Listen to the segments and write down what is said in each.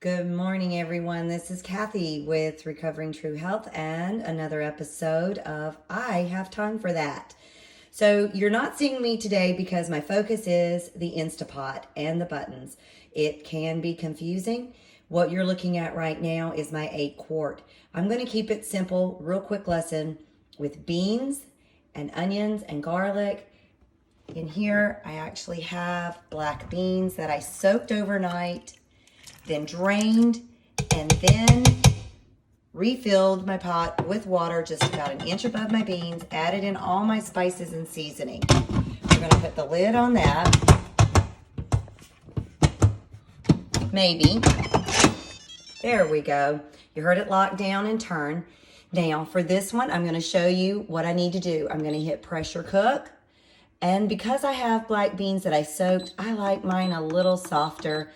Good morning, everyone. This is Kathy with Recovering True Health and another episode of I Have Time for That. So you're not seeing me today because my focus is the Instapot and the buttons. It can be confusing. What you're looking at right now is my 8-quart. I'm going to keep it simple, real quick lesson with beans and onions and garlic. In here, I actually have black beans that I soaked overnight, then drained, and then refilled my pot with water just about an inch above my beans, added in all my spices and seasoning. We're going to put the lid on that. Maybe. There we go. You heard it lock down and turn. Now, for this one, I'm going to show you what I need to do. I'm going to hit pressure cook. And because I have black beans that I soaked, I like mine a little softer.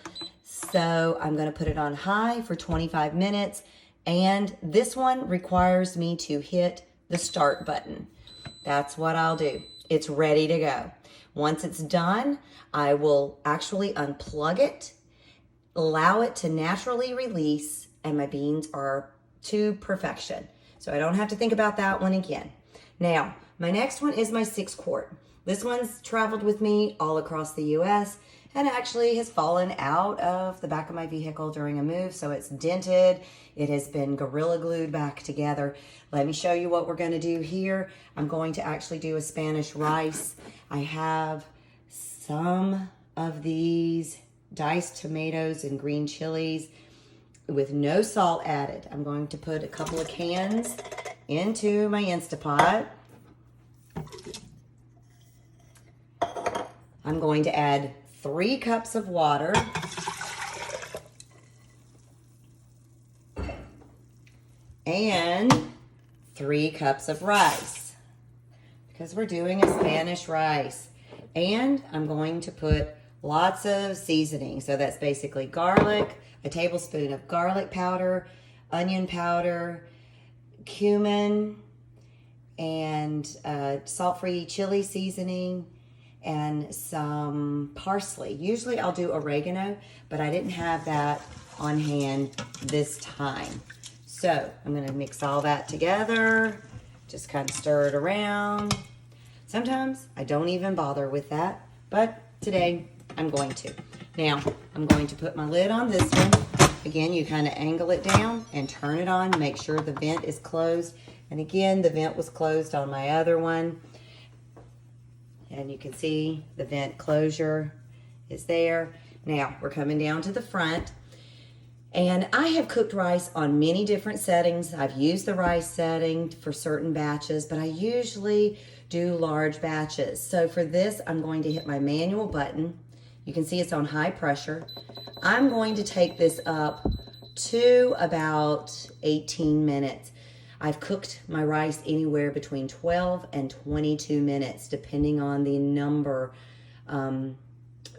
So I'm going to put it on high for 25 minutes. And this one requires me to hit the start button. That's what I'll do. It's ready to go. Once it's done, I will actually unplug it, allow it to naturally release, and my beans are to perfection. So I don't have to think about that one again. Now, my next one is my 6-quart. This one's traveled with me all across the U.S. and actually has fallen out of the back of my vehicle during a move, so it's dented. It has been Gorilla Glued back together. Let me show you what we're going to do here. I'm going to actually do a Spanish rice. I have some of these diced tomatoes and green chilies with no salt added. I'm going to put a couple of cans into my Instapot. I'm going to add 3 cups of water and 3 cups of rice because we're doing a Spanish rice. And I'm going to put lots of seasoning. So that's basically garlic, a tablespoon of garlic powder, onion powder, cumin, and salt-free chili seasoning, and some parsley. Usually I'll do oregano, but I didn't have that on hand this time. So I'm gonna mix all that together, just kind of stir it around. Sometimes I don't even bother with that, but today I'm going to. Now, I'm going to put my lid on this one. Again, you kind of angle it down and turn it on, make sure the vent is closed. And again, the vent was closed on my other one. And you can see the vent closure is there. Now we're coming down to the front. And I have cooked rice on many different settings. I've used the rice setting for certain batches, but I usually do large batches. So for this, I'm going to hit my manual button. You can see it's on high pressure. I'm going to take this up to about 18 minutes. I've cooked my rice anywhere between 12 and 22 minutes, depending on the number, the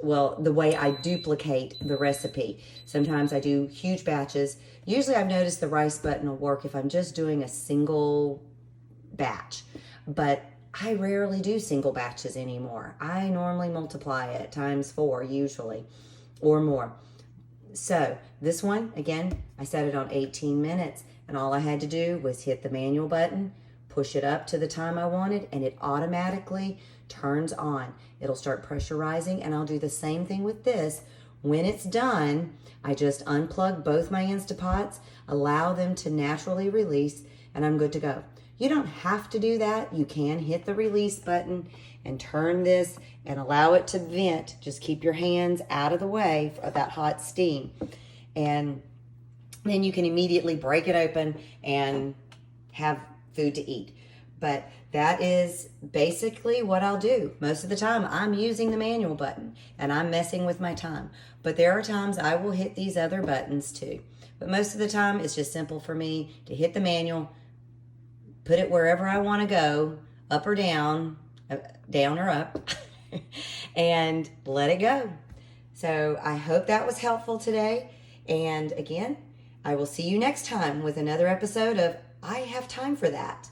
way I duplicate the recipe. Sometimes I do huge batches. Usually I've noticed the rice button will work if I'm just doing a single batch, but I rarely do single batches anymore. I normally multiply it times 4 usually, or more. So this one, again, I set it on 18 minutes. And all I had to do was hit the manual button, push it up to the time I wanted, and it automatically turns on. It'll start pressurizing, and I'll do the same thing with this. When it's done, I just unplug both my Instapots, allow them to naturally release, and I'm good to go. You don't have to do that. You can hit the release button and turn this and allow it to vent. Just keep your hands out of the way of that hot steam. And then you can immediately break it open and have food to eat. But that is basically what I'll do. Most of the time, I'm using the manual button and I'm messing with my time. But there are times I will hit these other buttons too. But most of the time, it's just simple for me to hit the manual, put it wherever I want to go, up or down or up, and let it go. So I hope that was helpful today. And again, I will see you next time with another episode of I Have Time for That.